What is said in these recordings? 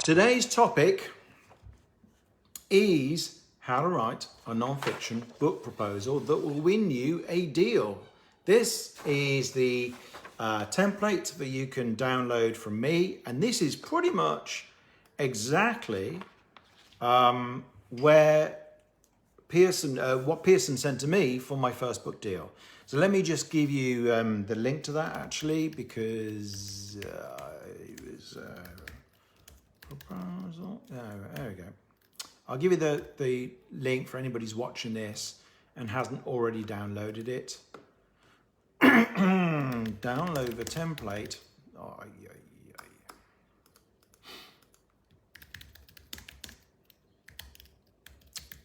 Today's topic is how to write a non-fiction book proposal that will win you a deal. This is the template that you can download from me, and this is pretty much exactly where Pearson, what Pearson sent to me for my first book deal. So let me just give you the link to that actually, because it was proposal. There we go. I'll give you the link for anybody who's watching this and hasn't already downloaded it. Download the template. Oh,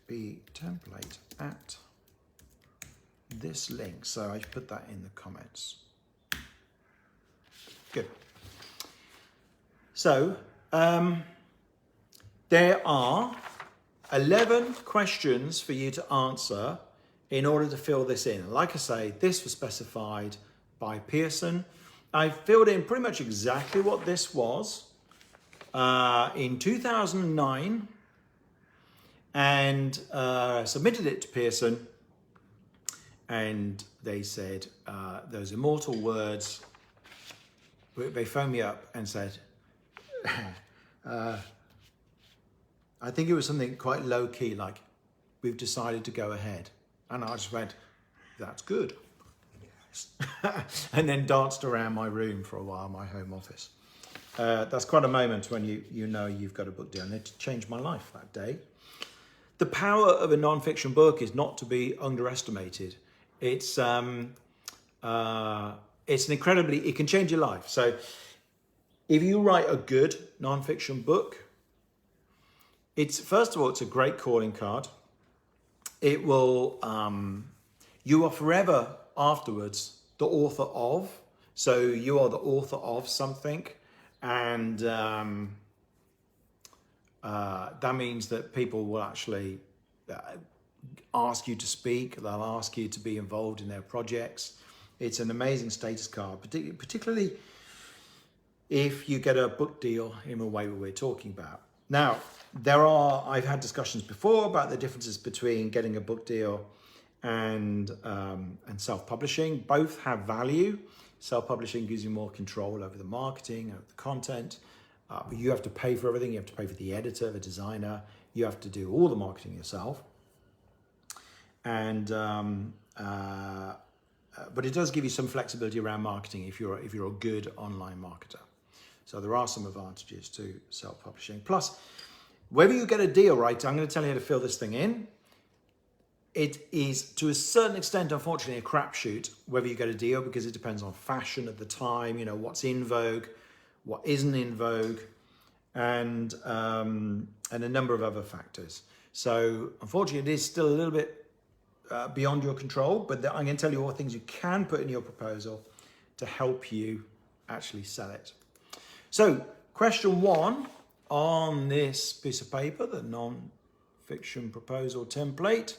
the template at this link. So I put that in the comments. Good. So there are 11 questions for you to answer in order to fill this in. And like I say, this was specified by Pearson. I filled in pretty much exactly what this was in 2009 and submitted it to Pearson. And they said those immortal words. They phoned me up and said, I think it was something quite low key, like, we've decided to go ahead. And I just went, that's good. Yes. And then danced around my room for a while, my home office. That's quite a moment when you know you've got a book deal. And it changed my life that day. The power of a non-fiction book is not to be underestimated. It's an incredibly, it can change your life. So if you write a good non-fiction book, first of all, it's a great calling card. It will, you are forever afterwards the author of, so you are the author of something. And that means that people will actually ask you to speak. They'll ask you to be involved in their projects. It's an amazing status card, particularly if you get a book deal in the way that we're talking about. Now, I've had discussions before about the differences between getting a book deal and self-publishing. Both have value. Self-publishing gives you more control over the marketing, over the content. But you have to pay for everything. You have to pay for the editor, the designer. You have to do all the marketing yourself. And but it does give you some flexibility around marketing if you're a good online marketer. So there are some advantages to self-publishing. Plus, whether you get a deal, right, I'm going to tell you how to fill this thing in. It is, to a certain extent, unfortunately, a crapshoot whether you get a deal, because it depends on fashion at the time, what's in vogue, what isn't in vogue, and a number of other factors. So, unfortunately, it is still a little bit beyond your control, but I'm going to tell you all the things you can put in your proposal to help you actually sell it. So, question 1 on this piece of paper, the non-fiction proposal template,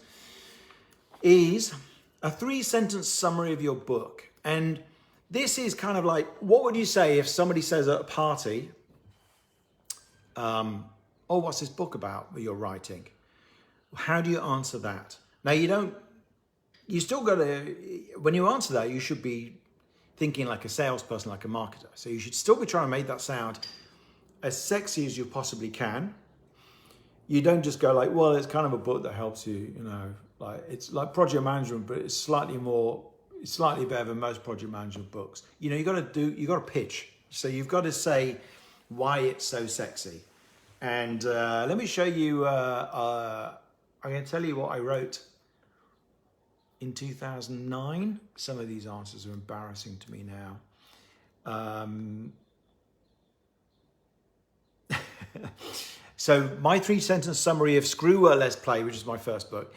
is a 3-sentence summary of your book. And this is kind of like, what would you say if somebody says at a party, oh, what's this book about that you're writing? How do you answer that? Now, you still got to, when you answer that, you should be thinking like a salesperson, like a marketer. So you should still be trying to make that sound as sexy as you possibly can. You don't just go like, well, it's kind of a book that helps you, like it's like project management, but it's slightly better than most project management books. You got to pitch. So you've got to say why it's so sexy. And let me show you, I'm going to tell you what I wrote in 2009. Some of these answers are embarrassing to me now. So my 3-sentence summary of Screw Work, Let's Play, which is my first book,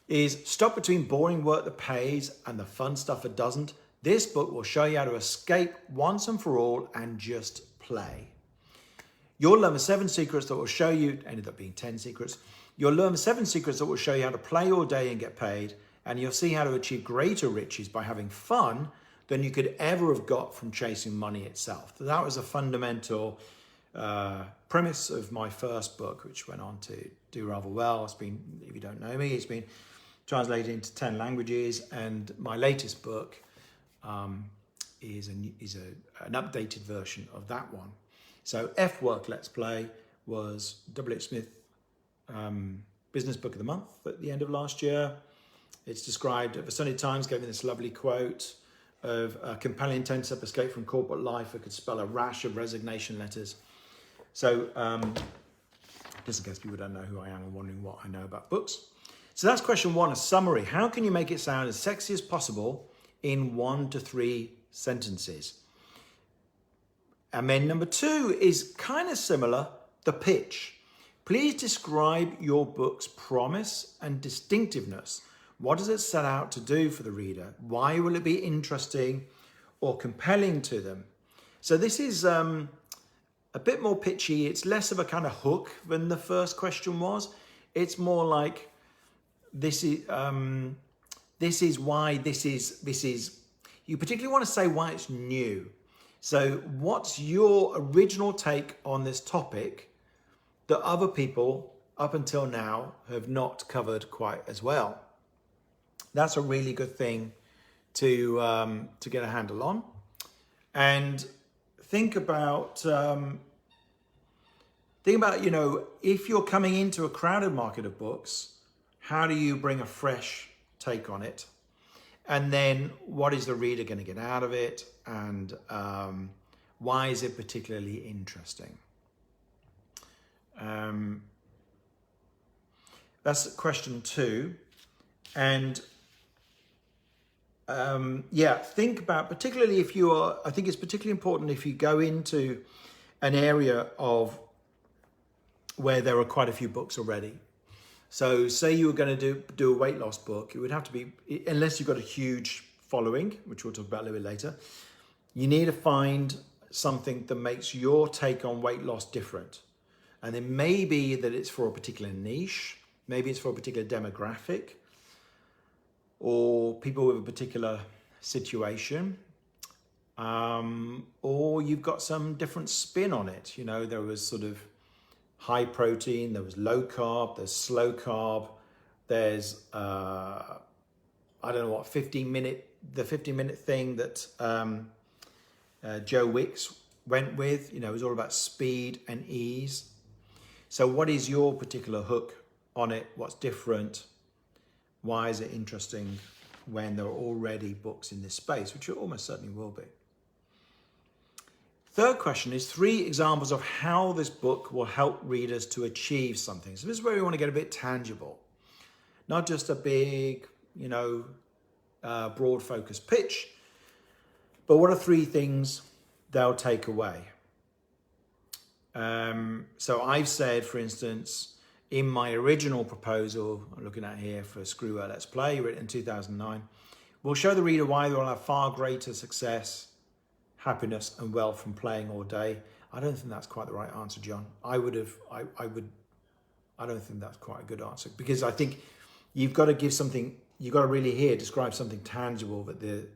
is stop between boring work that pays and the fun stuff that doesn't. This book will show you how to escape once and for all and just play. You'll learn the 7 secrets that will show you, ended up being 10 secrets. You'll learn the 7 secrets that will show you how to play all day and get paid. And you'll see how to achieve greater riches by having fun than you could ever have got from chasing money itself. So that was a fundamental premise of my first book, which went on to do rather well. It's been, if you don't know me, it's been translated into 10 languages, and my latest book is an updated version of that one. So F Work Let's Play was W.H. Smith Business Book of the Month at the end of last year. It's described, the Sunday Times gave me this lovely quote of a compelling intense escape from corporate life that could spell a rash of resignation letters. So just in case people don't know who I am and wondering what I know about books. So that's question one, a summary. How can you make it sound as sexy as possible in 1 to 3 sentences? And then number 2 is kind of similar, the pitch. Please describe your book's promise and distinctiveness. What does it set out to do for the reader? Why will it be interesting or compelling to them? So this is a bit more pitchy. It's less of a kind of hook than the first question was. It's more like, this is why this is, you particularly want to say why it's new. So what's your original take on this topic that other people up until now have not covered quite as well? That's a really good thing to get a handle on. And think about, you know, if you're coming into a crowded market of books, how do you bring a fresh take on it? And then what is the reader going to get out of it? And why is it particularly interesting? That's question 2. And think about, particularly if you are, I think it's particularly important if you go into an area of where there are quite a few books already. So say you were going to do a weight loss book, it would have to be, unless you've got a huge following, which we'll talk about a little bit later, you need to find something that makes your take on weight loss different. And it may be that it's for a particular niche, maybe it's for a particular demographic, or people with a particular situation, or you've got some different spin on it. You know, there was sort of high protein, there was low carb, there's slow carb, there's, I don't know what, 15-minute thing that Joe Wicks went with. You know, it was all about speed and ease. So what is your particular hook on it? What's different? Why is it interesting when there are already books in this space, which it almost certainly will be? Third question is 3 examples of how this book will help readers to achieve something. So this is where we want to get a bit tangible, not just a big, you know, broad focused pitch, but what are 3 things they'll take away? So I've said, for instance, in my original proposal, I'm looking at here for Screw Work Let's Play, written in 2009, we'll show the reader why they will have far greater success, happiness and wealth from playing all day. I don't think that's quite the right answer, John. I don't think that's quite a good answer, because I think you've got to give something, you've got to really describe something tangible that the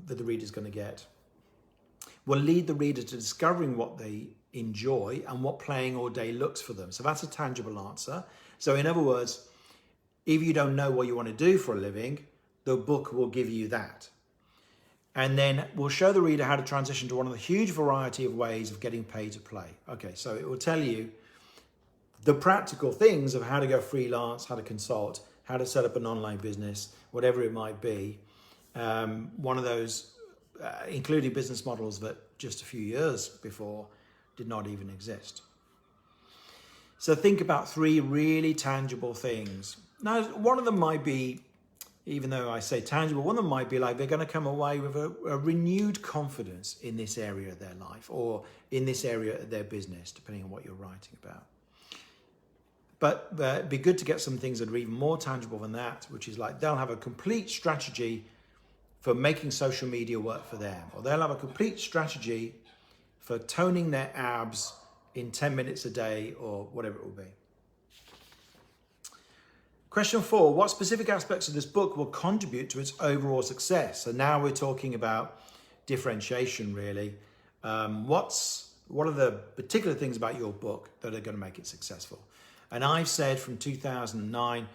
reader's going to get. Will lead the reader to discovering what they enjoy and what playing all day looks for them. So that's a tangible answer. So in other words, if you don't know what you want to do for a living, the book will give you that. And then we'll show the reader how to transition to one of the huge variety of ways of getting paid to play. Okay, so it will tell you the practical things of how to go freelance, how to consult, how to set up an online business, whatever it might be. One of those, including business models that just a few years before did not even exist. So think about 3 really tangible things. Now, one of them might be, even though I say tangible, one of them might be like they're going to come away with a renewed confidence in this area of their life or in this area of their business, depending on what you're writing about. But it'd be good to get some things that are even more tangible than that, which is like they'll have a complete strategy for making social media work for them, or they'll have a complete strategy for toning their abs in 10 minutes a day, or whatever it will be. Question 4, what specific aspects of this book will contribute to its overall success? So now we're talking about differentiation, really. What are the particular things about your book that are going to make it successful? And I've said from 2009,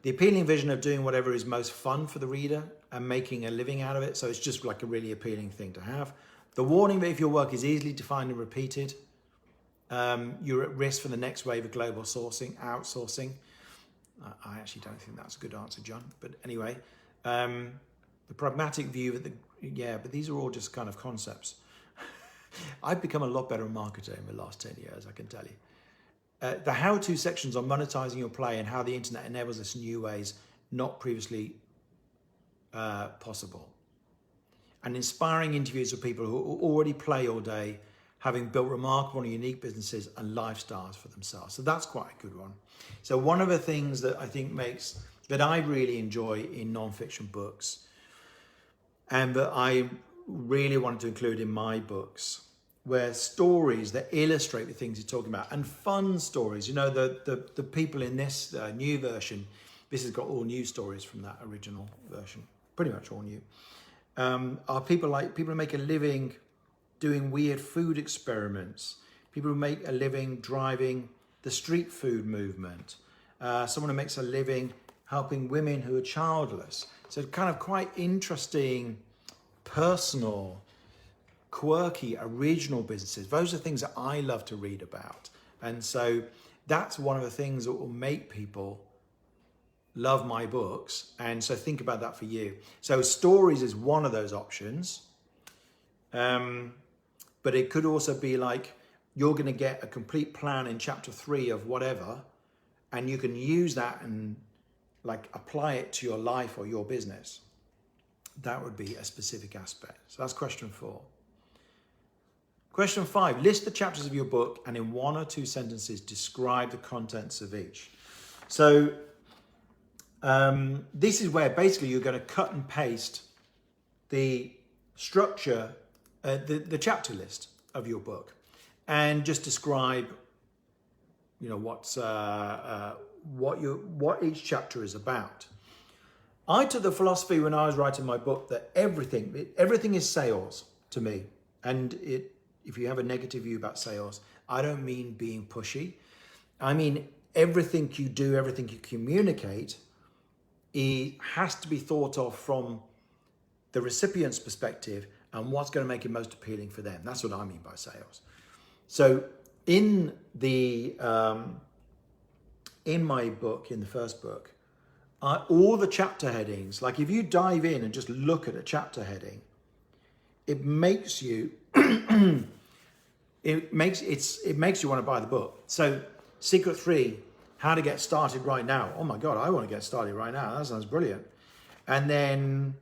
the appealing vision of doing whatever is most fun for the reader and making a living out of it. So it's just like a really appealing thing to have. The warning that if your work is easily defined and repeated, you're at risk for the next wave of global outsourcing. I actually don't think that's a good answer, John. But anyway, the pragmatic view that but these are all just kind of concepts. I've become a lot better marketer in the last 10 years, I can tell you. The how-to sections on monetizing your play and how the internet enables us in new ways not previously possible. And inspiring interviews with people who already play all day, having built remarkable and unique businesses and lifestyles for themselves. So that's quite a good one. So one of the things that I think that I really enjoy in non-fiction books, and that I really wanted to include in my books, were stories that illustrate the things you're talking about, and fun stories. You know, the people in this new version, this has got all new stories from that original version, pretty much all new, are people who make a living doing weird food experiments, people who make a living driving the street food movement, someone who makes a living helping women who are childless. So kind of quite interesting, personal, quirky, original businesses. Those are things that I love to read about. And so that's one of the things that will make people love my books. And so think about that for you. So stories is one of those options. But it could also be like, you're going to get a complete plan in chapter 3 of whatever, and you can use that and like apply it to your life or your business. That would be a specific aspect. So that's question 4. Question 5, list the chapters of your book and in 1 or 2 sentences describe the contents of each. So this is where basically you're going to cut and paste the structure, the chapter list of your book, and just describe, you know, what each chapter is about. I took the philosophy when I was writing my book that everything is sales to me. And if you have a negative view about sales, I don't mean being pushy. I mean, everything you do, everything you communicate, it has to be thought of from the recipient's perspective and what's going to make it most appealing for them. That's what I mean by sales. So in my book, in the first book, all the chapter headings, like if you dive in and just look at a chapter heading, it makes you it makes you want to buy the book. So secret 3, how to get started right now. Oh my God, I want to get started right now. That sounds brilliant. And then,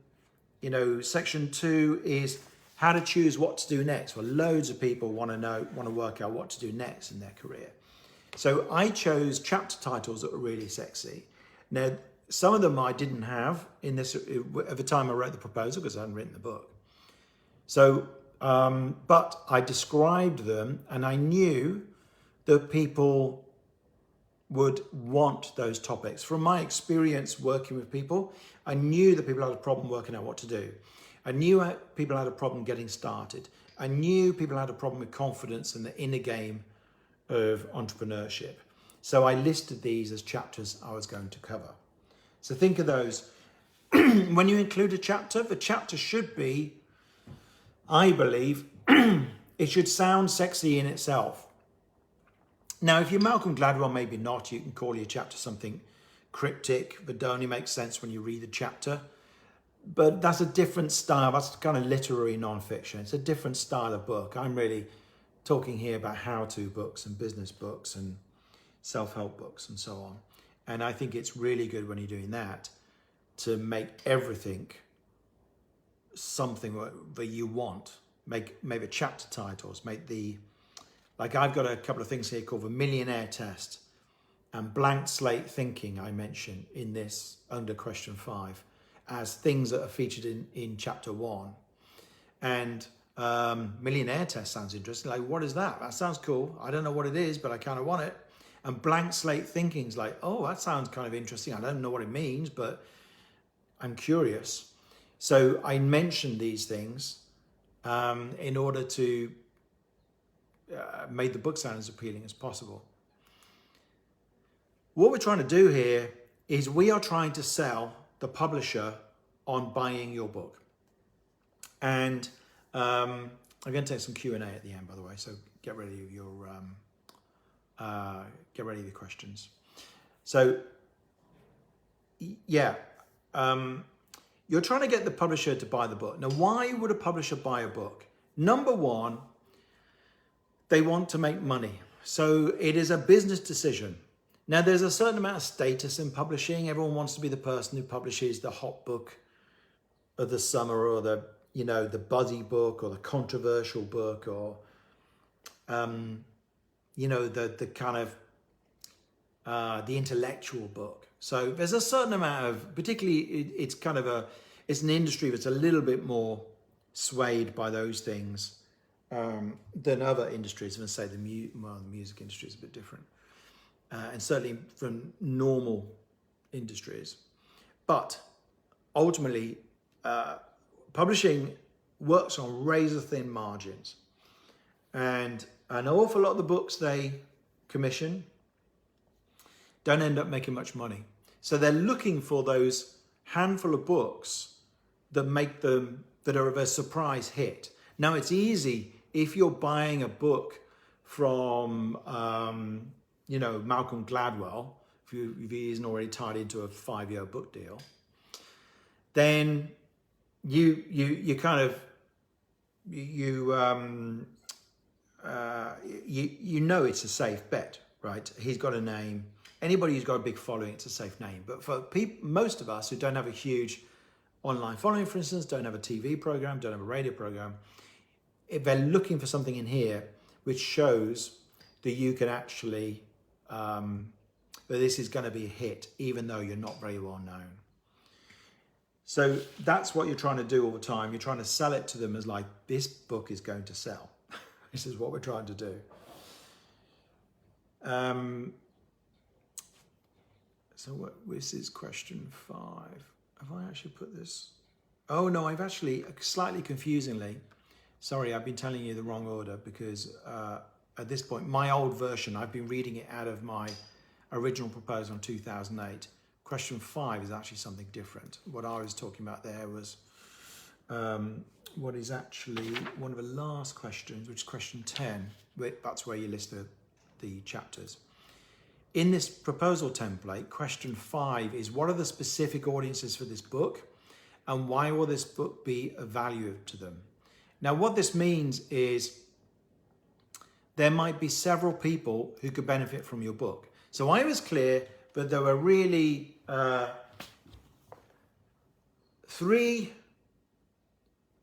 you know, section 2 is how to choose what to do next. Well, loads of people want to work out what to do next in their career. So I chose chapter titles that were really sexy. Now, some of them I didn't have in this at the time I wrote the proposal because I hadn't written the book. So, but I described them and I knew that people would want those topics. From my experience working with people, I knew that people had a problem working out what to do. I knew people had a problem getting started. I knew people had a problem with confidence and the inner game of entrepreneurship. So I listed these as chapters I was going to cover. So think of those. When you include a chapter, the chapter should be, I believe, it should sound sexy in itself. Now, if you're Malcolm Gladwell, maybe not. You can call your chapter something cryptic that only makes sense when you read the chapter. But that's a different style. That's kind of literary nonfiction. It's a different style of book. I'm really talking here about how-to books and business books and self-help books and so on. And I think it's really good when you're doing that to make everything something that you want. Make maybe chapter titles, like I've got a couple of things here called the millionaire test and blank slate thinking I mentioned in this under question 5 as things that are featured in chapter 1. And millionaire test sounds interesting. Like, what is that? That sounds cool. I don't know what it is, but I kind of want it. And blank slate thinking is like, oh, that sounds kind of interesting. I don't know what it means, but I'm curious. So I mentioned these things in order to made the book sound as appealing as possible. What we're trying to do here is we are trying to sell the publisher on buying your book. And I'm going to take some Q&A at the end, by the way, so get ready of your questions. So, yeah, you're trying to get the publisher to buy the book. Now, why would a publisher buy a book? Number one, they want to make money. So it is a business decision. Now, there's a certain amount of status in publishing. Everyone wants to be the person who publishes the hot book of the summer, or the, you know, the buzzy book, or the controversial book, or, you know, the kind of, the intellectual book. So there's a certain amount of, particularly it's kind of it's an industry that's a little bit more swayed by those things than other industries. I'm going to say the music industry is a bit different. And certainly from normal industries. But ultimately, publishing works on razor-thin margins. And an awful lot of the books they commission don't end up making much money. So they're looking for those handful of books that make them, that are a surprise hit. Now, it's easy if you're buying a book from, you know, Malcolm Gladwell, if he isn't already tied into a 5-year book deal, then you kind of, you know it's a safe bet, right? He's got a name. Anybody who's got a big following, it's a safe name. But for most of us who don't have a huge online following, for instance, don't have a TV program, don't have a radio program, if they're looking for something in here which shows that you can actually, that this is going to be a hit, even though you're not very well known. So that's what you're trying to do all the time. You're trying to sell it to them as like, this book is going to sell. This is what we're trying to do. So this is question 5. Have I actually put this? Oh no, I've actually, slightly confusingly, sorry, I've been telling you the wrong order, because at this point, my old version, I've been reading it out of my original proposal in 2008. Question 5 is actually something different. What I was talking about there was what is actually one of the last questions, which is question 10. That's where you list the chapters. In this proposal template, question 5 is, what are the specific audiences for this book, and why will this book be of value to them? Now, what this means is there might be several people who could benefit from your book. So I was clear that there were really three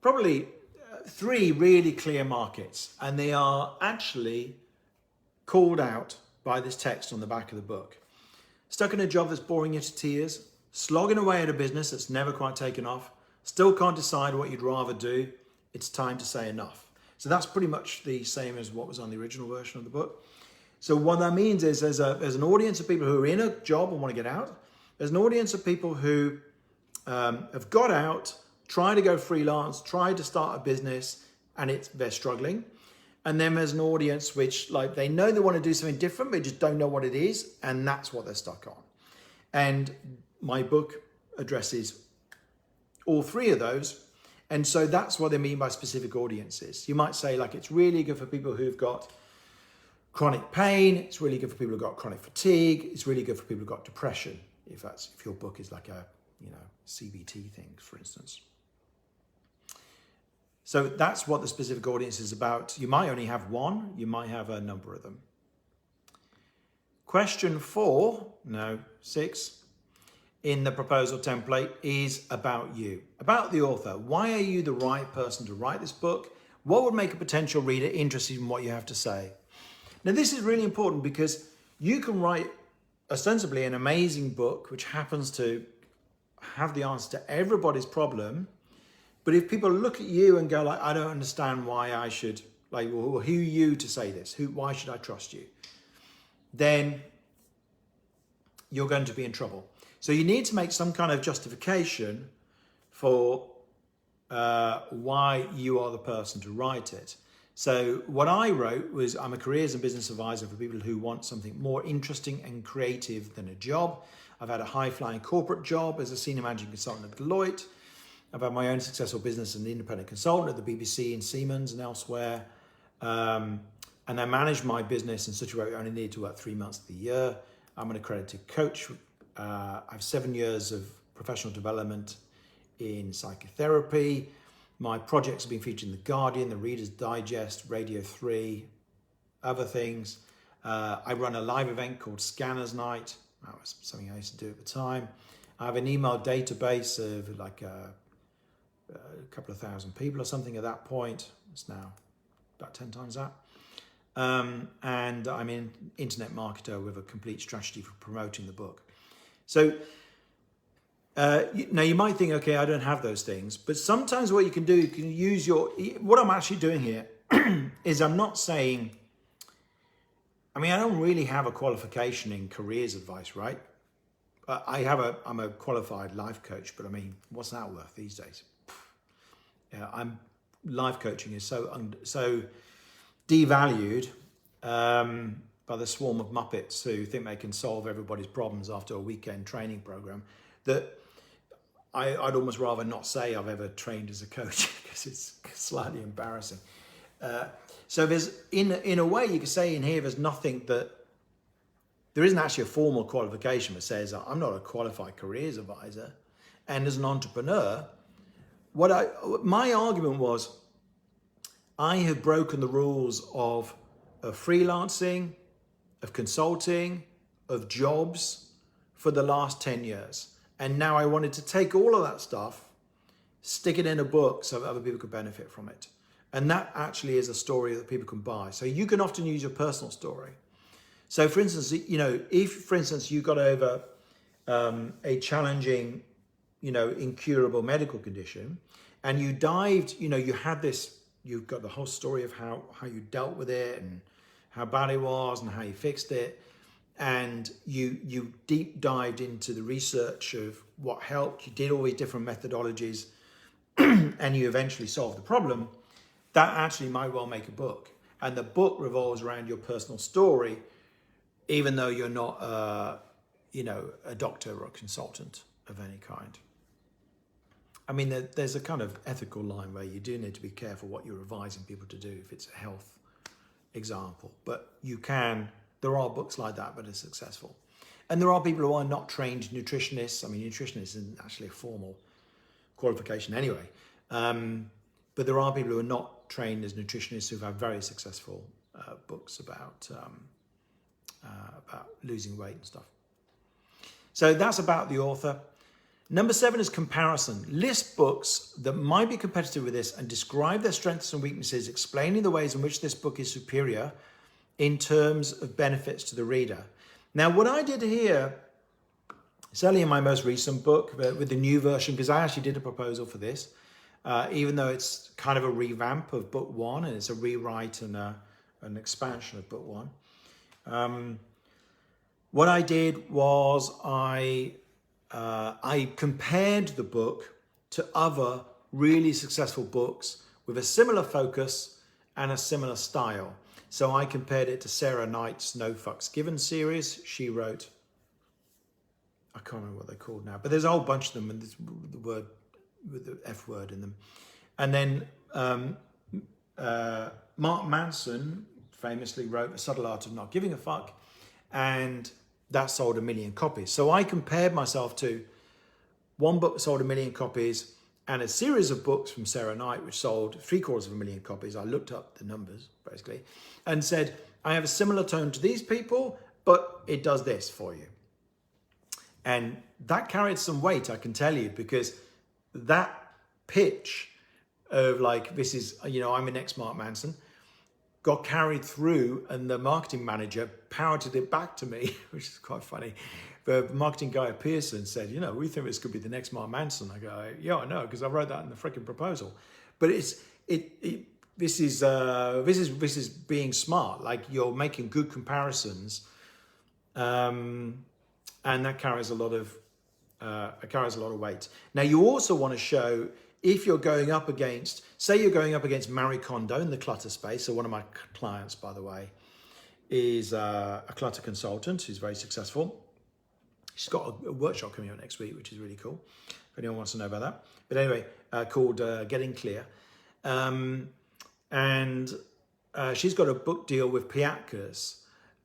really clear markets, and they are actually called out by this text on the back of the book. Stuck in a job that's boring you to tears, slogging away at a business that's never quite taken off, still can't decide what you'd rather do, it's time to say enough. So that's pretty much the same as what was on the original version of the book. So what that means is there's an audience of people who are in a job and want to get out. There's an audience of people who have got out, tried to go freelance, tried to start a business, and they're struggling. And then there's an audience which, like, they know they want to do something different, but they just don't know what it is, and that's what they're stuck on. And my book addresses all three of those. And so that's what they mean by specific audiences. You might say, like, it's really good for people who've got chronic pain. It's really good for people who've got chronic fatigue. It's really good for people who've got depression, if your book is like a, you know, CBT thing, for instance. So that's what the specific audience is about. You might only have one, you might have a number of them. Question 6 in the proposal template is about you, about the author. Why are you the right person to write this book? What would make a potential reader interested in what you have to say? Now, this is really important because you can write ostensibly an amazing book, which happens to have the answer to everybody's problem. But if people look at you and go like, I don't understand why I should, like, well, who are you to say this? Why should I trust you? Then you're going to be in trouble. So you need to make some kind of justification for why you are the person to write it. So what I wrote was, I'm a careers and business advisor for people who want something more interesting and creative than a job. I've had a high-flying corporate job as a senior managing consultant at Deloitte. I've had my own successful business as an independent consultant at the BBC and Siemens and elsewhere. And I managed my business in such a way I only needed to work 3 months of the year. I'm an accredited coach. I have 7 years of professional development in psychotherapy. My projects have been featured in The Guardian, The Reader's Digest, Radio 3, other things. I run a live event called Scanners Night. That was something I used to do at the time. I have an email database of like a couple of thousand people or something at that point. It's now about 10 times that. And I'm an internet marketer with a complete strategy for promoting the book. So now you might think, okay, I don't have those things, but sometimes what you can do, you can use what I'm actually doing here is I'm not saying, I don't really have a qualification in careers advice, right? I'm a qualified life coach, but what's that worth these days? Life coaching is so devalued by the swarm of Muppets who think they can solve everybody's problems after a weekend training program that I'd almost rather not say I've ever trained as a coach because it's slightly embarrassing. So there's, in a way, you could say in here, there isn't actually a formal qualification that says I'm not a qualified careers advisor. And as an entrepreneur, my argument was, I have broken the rules of freelancing, of consulting, of jobs for the last 10 years. And now I wanted to take all of that stuff, stick it in a book so that other people could benefit from it. And that actually is a story that people can buy. So you can often use your personal story. So for instance, if for instance you got over a challenging, incurable medical condition, and you dived, you had this, you've got the whole story of how you dealt with it and how bad it was and how you fixed it. And you deep dived into the research of what helped. You did all these different methodologies and you eventually solved the problem. That actually might well make a book. And the book revolves around your personal story, even though you're not, a doctor or a consultant of any kind. There's a kind of ethical line where you do need to be careful what you're advising people to do if it's a health example. But there are books like that are successful. And there are people who are not trained nutritionists. Nutritionists isn't actually a formal qualification anyway. But there are people who are not trained as nutritionists who've had very successful books about losing weight and stuff. So that's about the author. Number 7 is comparison. List books that might be competitive with this and describe their strengths and weaknesses, explaining the ways in which this book is superior in terms of benefits to the reader. Now, what I did here, certainly in my most recent book with the new version, because I actually did a proposal for this, even though it's kind of a revamp of book 1 and it's a rewrite and an expansion of book 1. What I did was I compared the book to other really successful books with a similar focus and a similar style. So I compared it to Sarah Knight's No Fucks Given series. She wrote, I can't remember what they're called now, but there's a whole bunch of them and there's the word with the F word in them. And then Mark Manson famously wrote A Subtle Art of Not Giving a Fuck, and that sold 1 million copies. So I compared myself to one book that sold 1 million copies and a series of books from Sarah Knight, which sold 750,000 copies. I looked up the numbers, basically, and said, I have a similar tone to these people, but it does this for you. And that carried some weight, I can tell you, because that pitch of like, this is, I'm an ex-Mark Manson, got carried through, and the marketing manager parroted it back to me, which is quite funny. The marketing guy at Pearson said, we think this could be the next Mark Manson. I go, yeah, I know, because I wrote that in the freaking proposal. But this is being smart. Like, you're making good comparisons, and that carries a lot of weight. Now, you also want to show if you're going up against, say you're going up against Marie Kondo in the clutter space. So one of my clients, by the way, is a clutter consultant who's very successful. She's got a workshop coming up next week, which is really cool, if anyone wants to know about that. But anyway, called Getting Clear. She's got a book deal with Piatkas.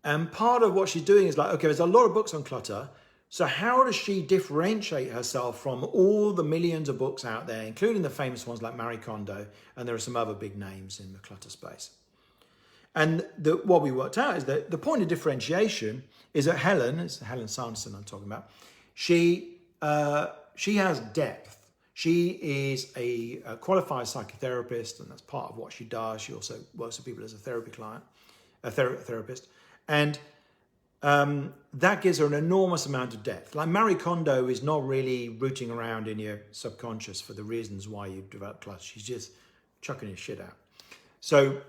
And part of what she's doing is like, okay, there's a lot of books on clutter. So how does she differentiate herself from all the millions of books out there, including the famous ones like Marie Kondo, and there are some other big names in the clutter space. And what we worked out is that the point of differentiation is that Helen, it's Helen Sanderson I'm talking about, she has depth. She is a qualified psychotherapist, and that's part of what she does. She also works with people as a therapist. And that gives her an enormous amount of depth. Like Marie Kondo is not really rooting around in your subconscious for the reasons why you develop clutter. She's just chucking your shit out. So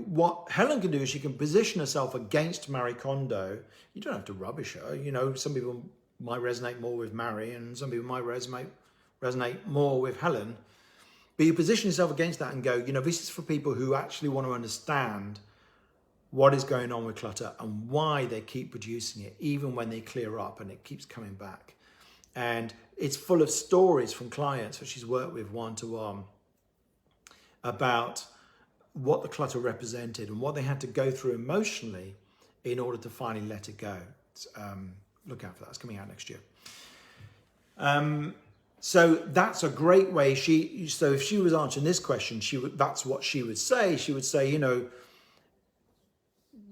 what Helen can do is she can position herself against Marie Kondo. You don't have to rubbish her. You know, some people might resonate more with Marie and some people might resonate more with Helen. But you position yourself against that and go, you know, this is for people who actually want to understand what is going on with clutter and why they keep producing it, even when they clear up and it keeps coming back. And it's full of stories from clients that she's worked with one-to-one about what the clutter represented and what they had to go through emotionally in order to finally let it go. Look out for that. It's coming out next year. So that's a great way. So if she was answering this question, that's what she would say. She would say, you know,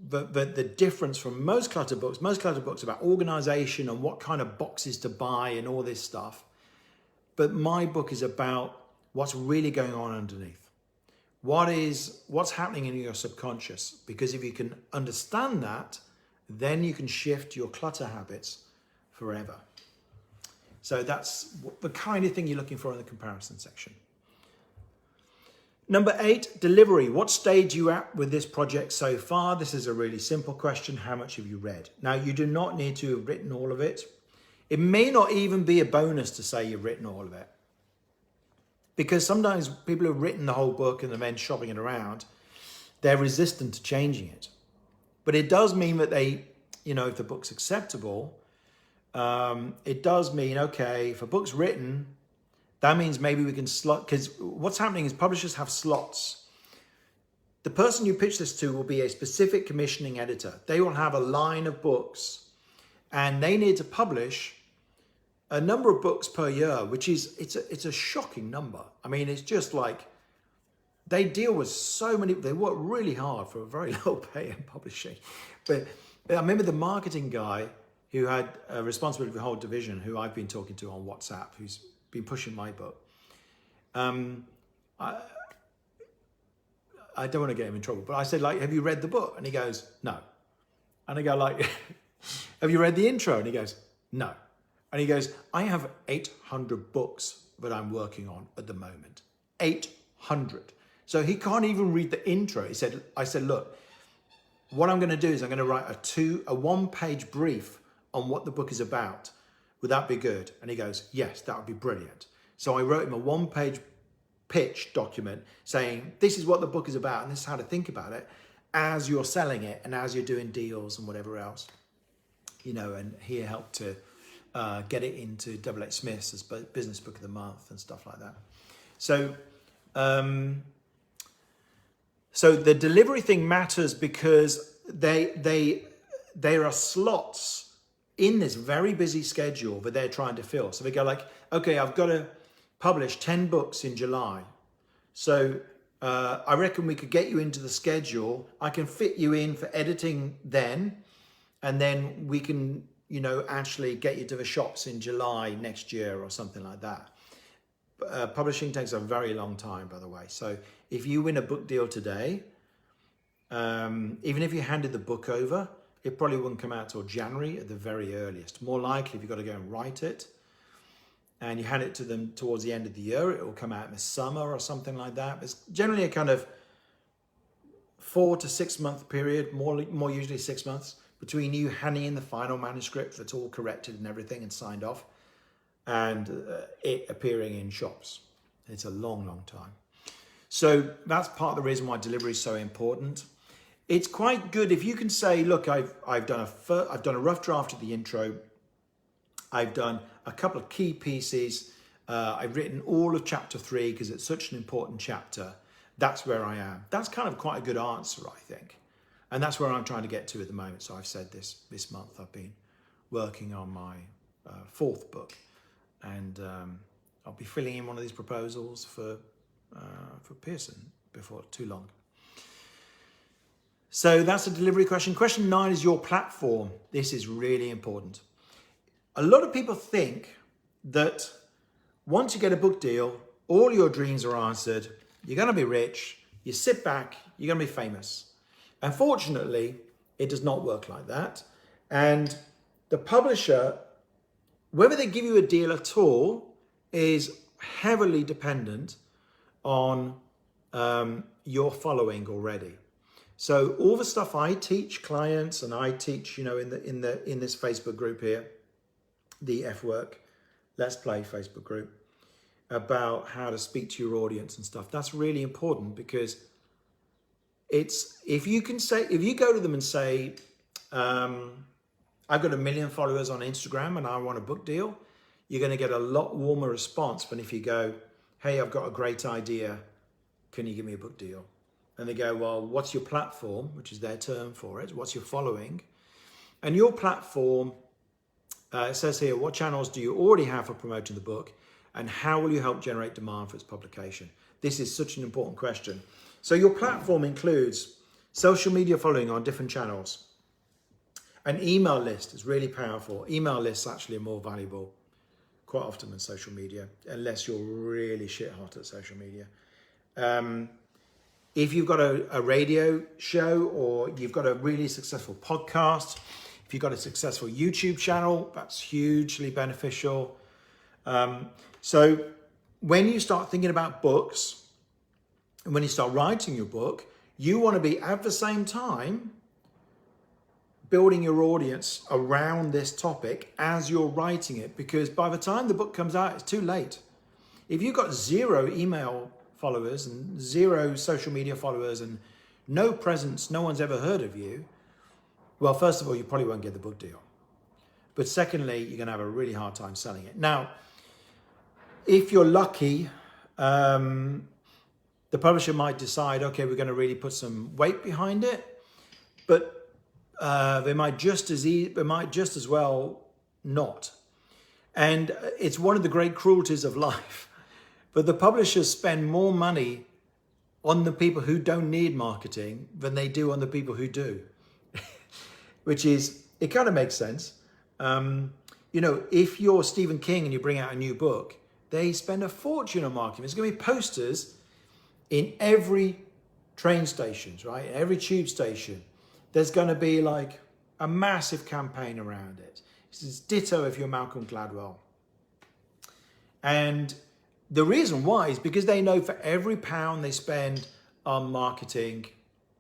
but the difference from most clutter books are about organization and what kind of boxes to buy and all this stuff. But my book is about what's really going on underneath. What's happening in your subconscious? Because if you can understand that, then you can shift your clutter habits forever. So that's the kind of thing you're looking for in the comparison section. Number 8, delivery. What stage are you at with this project so far? This is a really simple question. How much have you read? Now, you do not need to have written all of it. It may not even be a bonus to say you've written all of it. Because sometimes people who've written the whole book and then shopping it around, they're resistant to changing it. But it does mean that they, you know, if the book's acceptable, it does mean, okay, if a book's written, that means maybe we can slot, because what's happening is publishers have slots. The person you pitch this to will be a specific commissioning editor. They will have a line of books and they need to publish a number of books per year, which is, it's a shocking number. I mean, it's just like, they deal with so many, they work really hard for a very low pay in publishing. But I remember the marketing guy who had a responsibility for the whole division, who I've been talking to on WhatsApp, who's been pushing my book. I don't want to get him in trouble, but I said, like, have you read the book? And he goes, no. And I go, like, have you read the intro? And he goes, no. And he goes, I have 800 books that I'm working on at the moment. 800. So he can't even read the intro. I said, look, what I'm going to do is I'm going to write a 1-page brief on what the book is about. Would that be good? And he goes, yes, that would be brilliant. So I wrote him a 1-page pitch document saying, this is what the book is about and this is how to think about it as you're selling it and as you're doing deals and whatever else. You know, and he helped to get it into H. Smith's as Business Book of the Month and stuff like that. So, so the delivery thing matters because there are slots in this very busy schedule that they're trying to fill. So they go like, okay, I've got to publish 10 books in July. So I reckon we could get you into the schedule. I can fit you in for editing then, and then we can, you know, actually get you to the shops in July next year or something like that. Publishing takes a very long time, by the way. So if you win a book deal today, even if you handed the book over, it probably wouldn't come out till January at the very earliest. More likely, if you've got to go and write it and you hand it to them towards the end of the year, it will come out in the summer or something like that. It's generally a kind of 4 to 6 month period, more usually 6 months, between you handing in the final manuscript that's all corrected and everything and signed off, and it appearing in shops. It's a long, long time. So that's part of the reason why delivery is so important. It's quite good if you can say, look, I've done a rough draft of the intro. I've done a couple of key pieces. I've written all of chapter 3 because it's such an important chapter. That's where I am. That's kind of quite a good answer, I think. And that's where I'm trying to get to at the moment. So I've said this month I've been working on my 4th book, and I'll be filling in one of these proposals for Pearson before too long. So that's a delivery question. Question 9 is your platform. This is really important. A lot of people think that once you get a book deal, all your dreams are answered. You're going to be rich. You sit back. You're going to be famous. Unfortunately, it does not work like that. And the publisher, whether they give you a deal at all, is heavily dependent on your following already. So all the stuff I teach clients, and I teach, in this Facebook group here, the F Work Let's Play Facebook group, about how to speak to your audience and stuff. That's really important, because if you go to them and say, I've got 1 million followers on Instagram and I want a book deal, you're going to get a lot warmer response than if you go, hey, I've got a great idea. Can you give me a book deal? And they go, well, what's your platform? Which is their term for it. What's your following? And your platform, it says here, what channels do you already have for promoting the book? And how will you help generate demand for its publication? This is such an important question. So your platform includes social media following on different channels. An email list is really powerful. Email lists actually are more valuable quite often than social media, unless you're really shit hot at social media. If you've got a radio show, or you've got a really successful podcast, if you've got a successful YouTube channel, that's hugely beneficial. So when you start thinking about books, and when you start writing your book, you want to be at the same time building your audience around this topic as you're writing it, because by the time the book comes out, it's too late. If you've got 0 email followers and 0 social media followers and no presence, no one's ever heard of you, well, first of all, you probably won't get the book deal. But secondly, you're going to have a really hard time selling it. Now, if you're lucky, the publisher might decide, okay, we're going to really put some weight behind it, but they might just as well not. And it's one of the great cruelties of life. But the publishers spend more money on the people who don't need marketing than they do on the people who do. Which is, it kind of makes sense. If you're Stephen King and you bring out a new book, they spend a fortune on marketing. There's going to be posters in every train stations, right? Every tube station. There's going to be like a massive campaign around it. It's ditto if you're Malcolm Gladwell. And the reason why is because they know for every pound they spend on marketing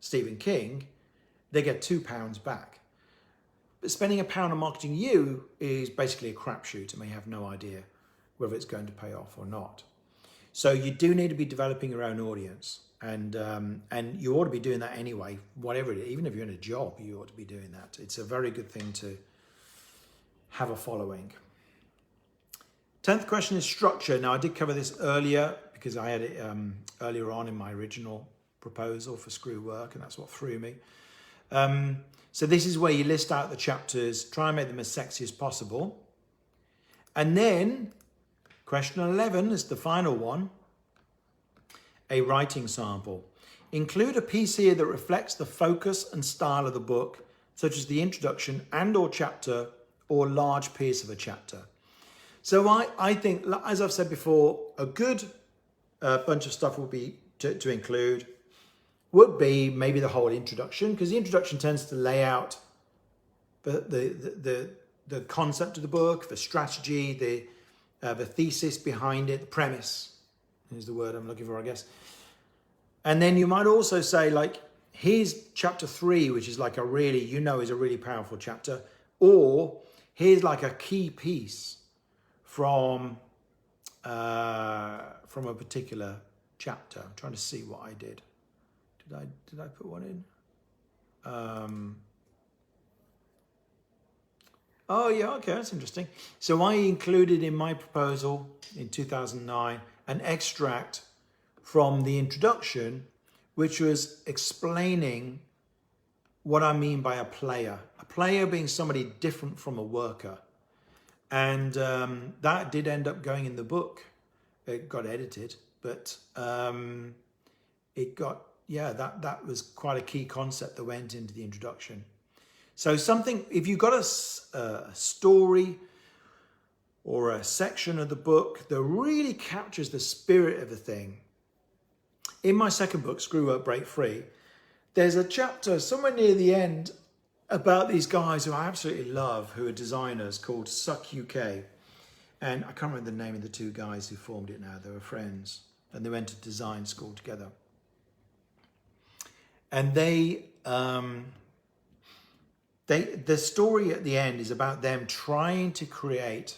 Stephen King, they get £2 back. But spending a pound on marketing you is basically a crapshoot, and they have no idea whether it's going to pay off or not. So you do need to be developing your own audience. And you ought to be doing that anyway, whatever it is. Even if you're in a job, you ought to be doing that. It's a very good thing to have a following. 10th question is structure. Now, I did cover this earlier because I had it earlier on in my original proposal for Screw Work, and that's what threw me. So this is where you list out the chapters, try and make them as sexy as possible. And then question 11 is the final one. A writing sample. Include a piece here that reflects the focus and style of the book, such as the introduction and or chapter or large piece of a chapter. So I think, as I've said before, a good bunch of stuff would be to include would be maybe the whole introduction, because the introduction tends to lay out the concept of the book, the strategy, the thesis behind it, the premise is the word I'm looking for, I guess. And then you might also say, like, here's chapter 3, which is like is a really powerful chapter, or here's like a key piece from a particular chapter. I'm trying to see what I did. Did I put one in? Oh yeah, okay, that's interesting. So I included in my proposal in 2009 an extract from the introduction, which was explaining what I mean by a player. A player being somebody different from a worker. And that did end up going in the book. It got edited, but it got, yeah, that was quite a key concept that went into the introduction. So something, if you've got a story or a section of the book that really captures the spirit of the thing. In my second book, Screw Work, Break Free, there's a chapter somewhere near the end about these guys who I absolutely love, who are designers, called Suck UK. And I can't remember the name of the two guys who formed it now. They were friends and they went to design school together. And the story at the end is about them trying to create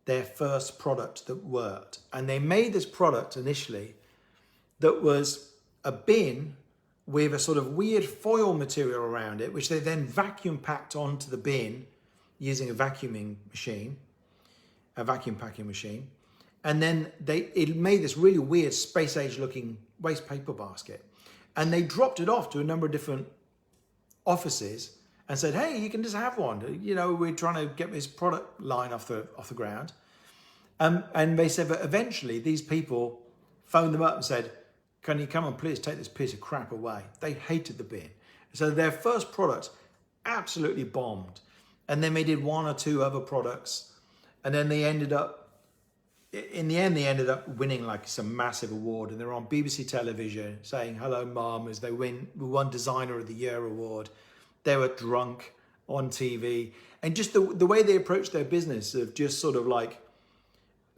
their first product that worked. And they made this product initially that was a bin with a sort of weird foil material around it, which they then vacuum packed onto the bin using a vacuum packing machine. And then it made this really weird space age looking waste paper basket. And they dropped it off to a number of different offices and said, hey, you can just have one. You know, we're trying to get this product line off the ground. And they said, but eventually these people phoned them up and said, can you come and please take this piece of crap away? They hated the bin. So their first product absolutely bombed. And then they did one or two other products. And then they ended up, in the end, they ended up winning like some massive award. And they're on BBC television saying, hello, Mom, as they won Designer of the Year award. They were drunk on TV. And just the way they approached their business of just sort of like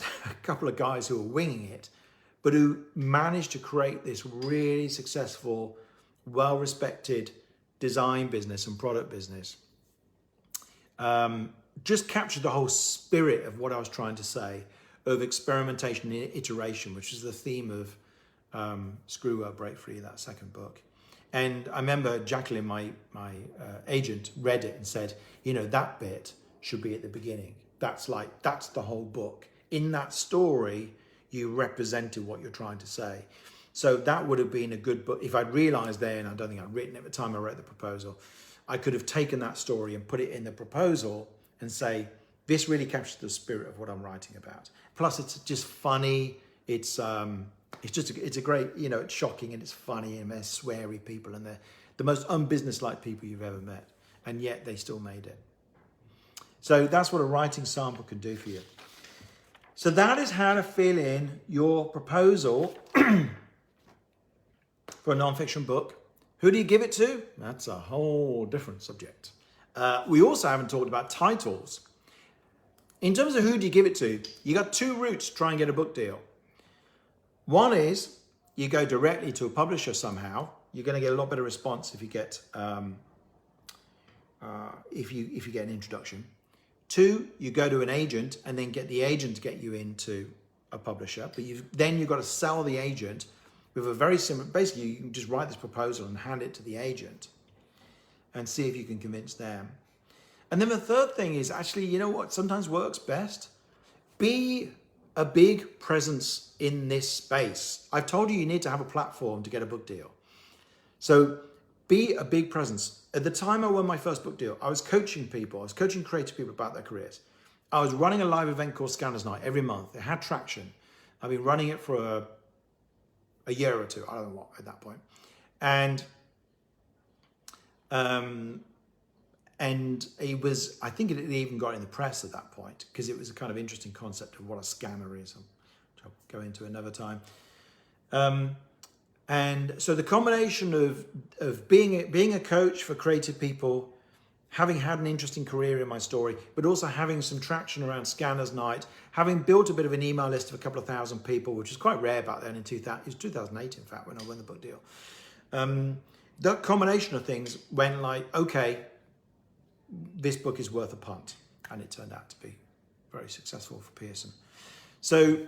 a couple of guys who were winging it, but who managed to create this really successful, well-respected design business and product business. Just captured the whole spirit of what I was trying to say, of experimentation and iteration, which is the theme of Screw Work, Break Free, that second book. And I remember Jacqueline, my agent, read it and said, you know, that bit should be at the beginning. That's the whole book. In that story, you represented what you're trying to say. So that would have been a good book. If I'd realized then, I don't think I'd written it at the time I wrote the proposal, I could have taken that story and put it in the proposal and say, this really captures the spirit of what I'm writing about. Plus it's just funny. It's a great, you know, it's shocking and it's funny and they're sweary people and they're the most unbusinesslike people you've ever met. And yet they still made it. So that's what a writing sample can do for you. So that is how to fill in your proposal for a non-fiction book. Who do you give it to? That's a whole different subject. We also haven't talked about titles. In terms of who do you give it to, you got two routes to try and get a book deal. One is you go directly to a publisher somehow. You're going to get a lot better response if you get if you get an introduction. Two, you go to an agent and then get the agent to get you into a publisher. But then you've got to sell the agent with a very similar, basically you can just write this proposal and hand it to the agent and see if you can convince them. And then the third thing is actually, you know what sometimes works best? Be a big presence in this space. I've told you need to have a platform to get a book deal. So be a big presence. At the time I won my first book deal, I was coaching people. I was coaching creative people about their careers. I was running a live event called Scanners Night every month. It had traction. I've been running it for a year or two. I don't know what at that point. And it was, I think it even got in the press at that point because it was a kind of interesting concept of what a scanner is, which I'll go into another time. And so the combination of being a coach for creative people, having had an interesting career in my story, but also having some traction around Scanners Night, having built a bit of an email list of a couple of thousand people, which was quite rare back then in 2000, it was 2008 in fact when I won the book deal. That combination of things went like, okay, this book is worth a punt. And it turned out to be very successful for Pearson. So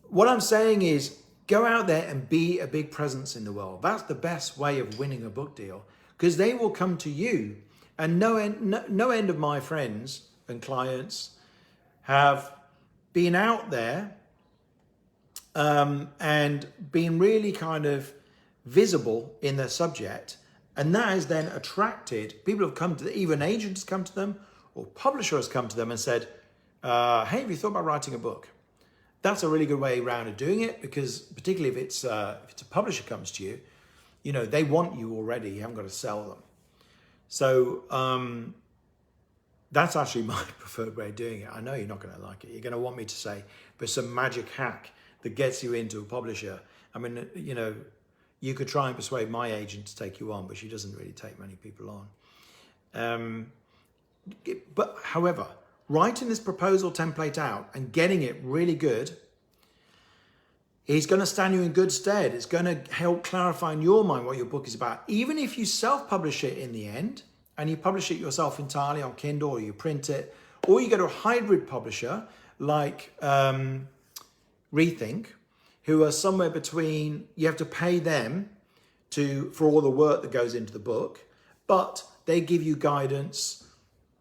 what I'm saying is go out there and be a big presence in the world. That's the best way of winning a book deal, because they will come to you. And no end of my friends and clients have been out there and been really kind of visible in their subject. And that has then attracted people who have come to them, even agents come to them or publishers come to them and said, hey, have you thought about writing a book? That's a really good way around of doing it, because particularly if it's a publisher comes to you, you know, they want you already. You haven't got to sell them. So that's actually my preferred way of doing it. I know you're not going to like it. You're going to want me to say there's some magic hack that gets you into a publisher. I mean, you know, you could try and persuade my agent to take you on, but she doesn't really take many people on. But however, writing this proposal template out and getting it really good is going to stand you in good stead. It's going to help clarify in your mind what your book is about. Even if you self-publish it in the end and you publish it yourself entirely on Kindle, or you print it, or you go to a hybrid publisher like Rethink, who are somewhere between, you have to pay them for all the work that goes into the book, but they give you guidance.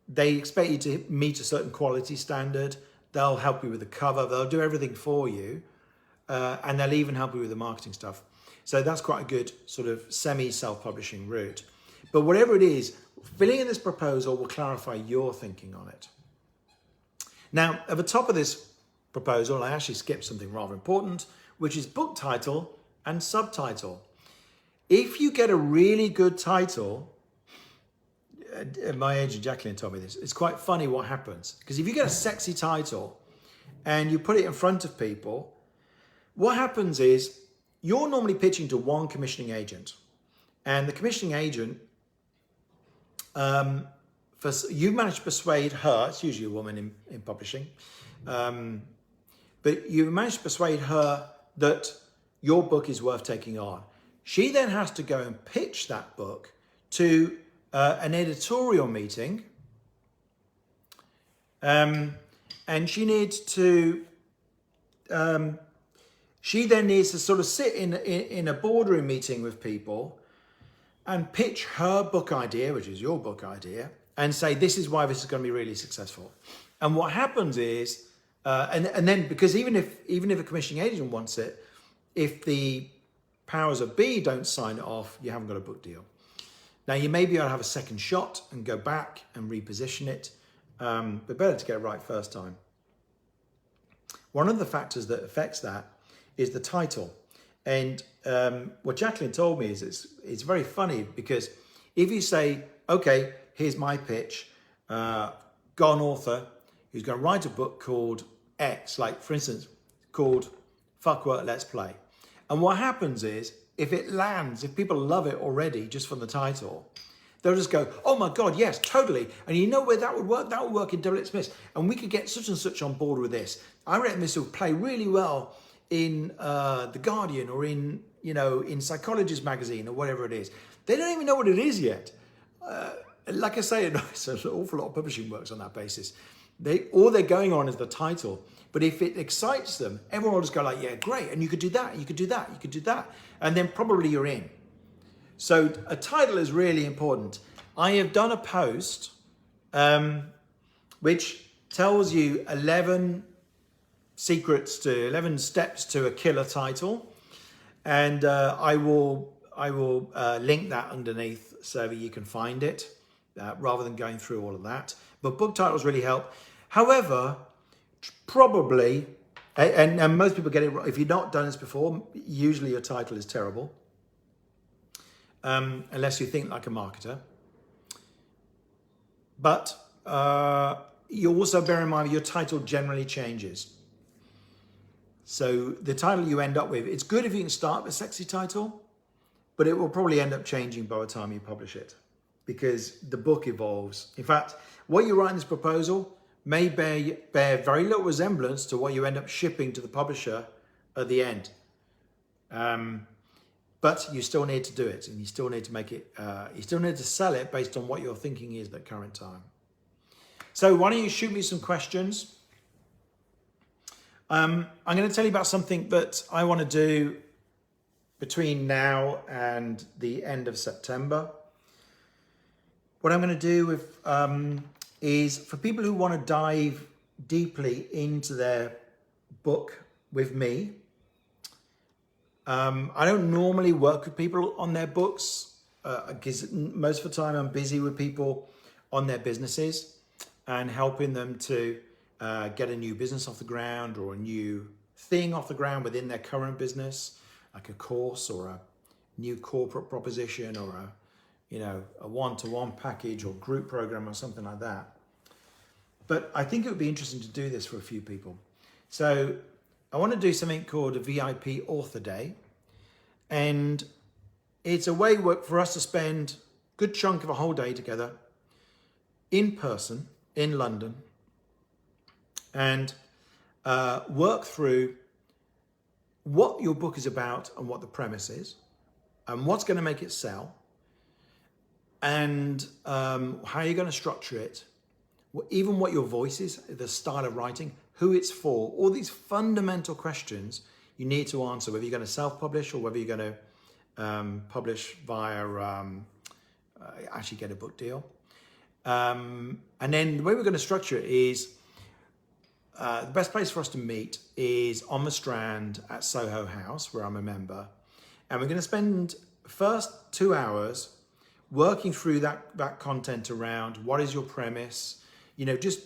They expect you to meet a certain quality standard. They'll help you with the cover. They'll do everything for you. And they'll even help you with the marketing stuff. So that's quite a good sort of semi-self-publishing route. But whatever it is, filling in this proposal will clarify your thinking on it. Now, at the top of this proposal, I actually skipped something rather important, which is book title and subtitle. If you get a really good title, my agent Jacqueline told me this, it's quite funny what happens. Because if you get a sexy title and you put it in front of people, what happens is you're normally pitching to one commissioning agent, and the commissioning agent, you manage to persuade her, it's usually a woman in publishing, but you manage to persuade her that your book is worth taking on. She then has to go and pitch that book to an editorial meeting, and she needs to... She then needs to sort of sit in a boardroom meeting with people and pitch her book idea, which is your book idea, and say, this is why this is going to be really successful. And what happens is, and then, because even if a commissioning agent wants it, if the powers of B don't sign it off, you haven't got a book deal. Now, you may be able to have a second shot and go back and reposition it, but better to get it right first time. One of the factors that affects that is the title. And what Jacqueline told me is it's very funny, because if you say, okay, here's my pitch, got an author who's going to write a book called X, like for instance, called Fuck Work, Let's Play. And what happens is, if it lands, if people love it already just from the title, they'll just go, oh my God, yes, totally. And you know where that would work? That would work in W. Smith. And we could get such and such on board with this. I reckon this will play really well in The Guardian, or in Psychologist magazine, or whatever it is. They don't even know what it is yet. Like I say, it's an awful lot of publishing works on that basis. All they're going on is the title. But if it excites them, everyone will just go like, yeah, great. And you could do that, you could do that, you could do that. And then probably you're in. So a title is really important. I have done a post which tells you 11 steps to a killer title. And I will link that underneath so that you can find it rather than going through all of that. But book titles really help. However, probably, and most people get it wrong. If you've not done this before, usually your title is terrible. Unless you think like a marketer. But you also bear in mind your title generally changes. So the title you end up with, it's good if you can start with a sexy title, but it will probably end up changing by the time you publish it, because the book evolves. In fact, what you write in this proposal may bear very little resemblance to what you end up shipping to the publisher at the end. But you still need to do it, and you still need to make it, you still need to sell it based on what your thinking is at the current time. So why don't you shoot me some questions I'm going to tell you about something that I want to do between now and the end of September. What I'm going to do is for people who want to dive deeply into their book with me. I don't normally work with people on their books because most of the time I'm busy with people on their businesses and helping them to get a new business off the ground or a new thing off the ground within their current business, like a course or a new corporate proposition or a one-to-one package or group program or something like that. But I think it would be interesting to do this for a few people. So I want to do something called a VIP Author Day. And it's a way for us to spend a good chunk of a whole day together in person in London and work through what your book is about and what the premise is and what's going to make it sell and how you're going to structure it, even what your voice is, the style of writing, who it's for, all these fundamental questions you need to answer, whether you're going to self-publish or whether you're going to publish via actually get a book deal. And then the way we're going to structure it is the best place for us to meet is on the Strand at Soho House, where I'm a member. And we're going to spend the first 2 hours working through that content around what is your premise, just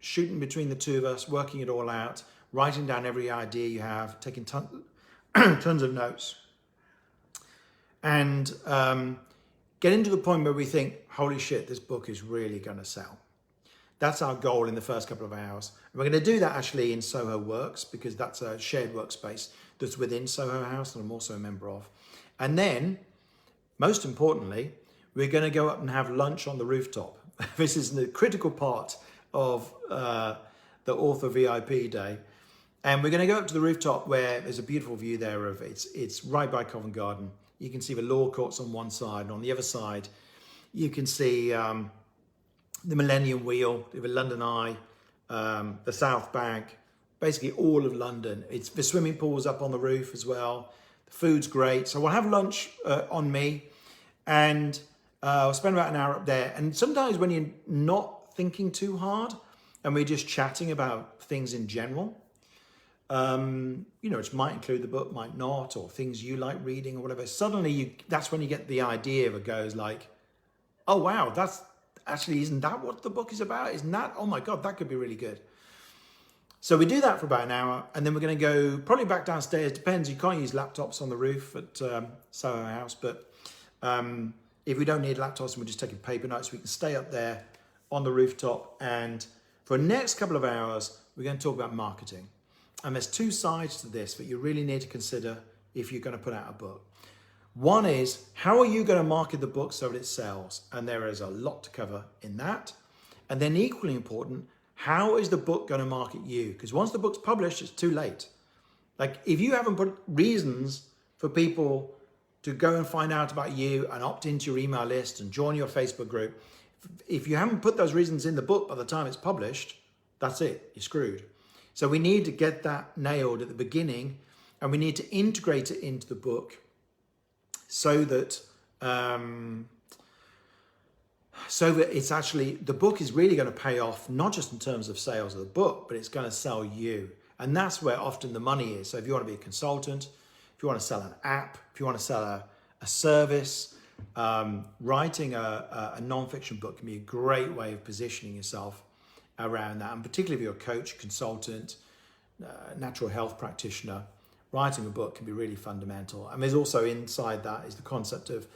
shooting between the two of us, working it all out, writing down every idea you have, taking tons of notes, and getting to the point where we think, holy shit, this book is really going to sell. That's our goal in the first couple of hours. And we're going to do that actually in Soho Works because that's a shared workspace that's within Soho House that I'm also a member of. And then, most importantly, we're going to go up and have lunch on the rooftop. This is the critical part of the Author VIP Day. And we're going to go up to the rooftop where there's a beautiful view there of it's right by Covent Garden. You can see the law courts on one side, and on the other side, you can see the Millennium Wheel, the London Eye, the South Bank, basically all of London. The swimming pool's up on the roof as well. The food's great. So we'll have lunch on me, and I'll spend about an hour up there. And sometimes when you're not thinking too hard, and we're just chatting about things in general, it might include the book, might not, or things you like reading or whatever. Suddenly, that's when you get the idea that goes like, oh, wow, isn't that what the book is about? Isn't that, oh my God, that could be really good. So we do that for about an hour, and then we're going to go probably back downstairs. Depends, you can't use laptops on the roof at Soho House, but if we don't need laptops, we're just taking paper notes. We can stay up there on the rooftop, and for the next couple of hours, we're going to talk about marketing. And there's two sides to this that you really need to consider if you're going to put out a book. One is, how are you going to market the book so that it sells? And there is a lot to cover in that. And then equally important, how is the book going to market you? Because once the book's published, it's too late. Like if you haven't put reasons for people to go and find out about you and opt into your email list and join your Facebook group, if you haven't put those reasons in the book by the time it's published, that's it, you're screwed. So we need to get that nailed at the beginning, and we need to integrate it into the book so that it's actually, the book is really going to pay off, not just in terms of sales of the book, but it's going to sell you. And that's where often the money is. So if you want to be a consultant, if you want to sell an app, if you want to sell a service, writing a non-fiction book can be a great way of positioning yourself around that. And particularly if you're a coach, consultant, natural health practitioner, writing a book can be really fundamental. And there's also inside that is the concept of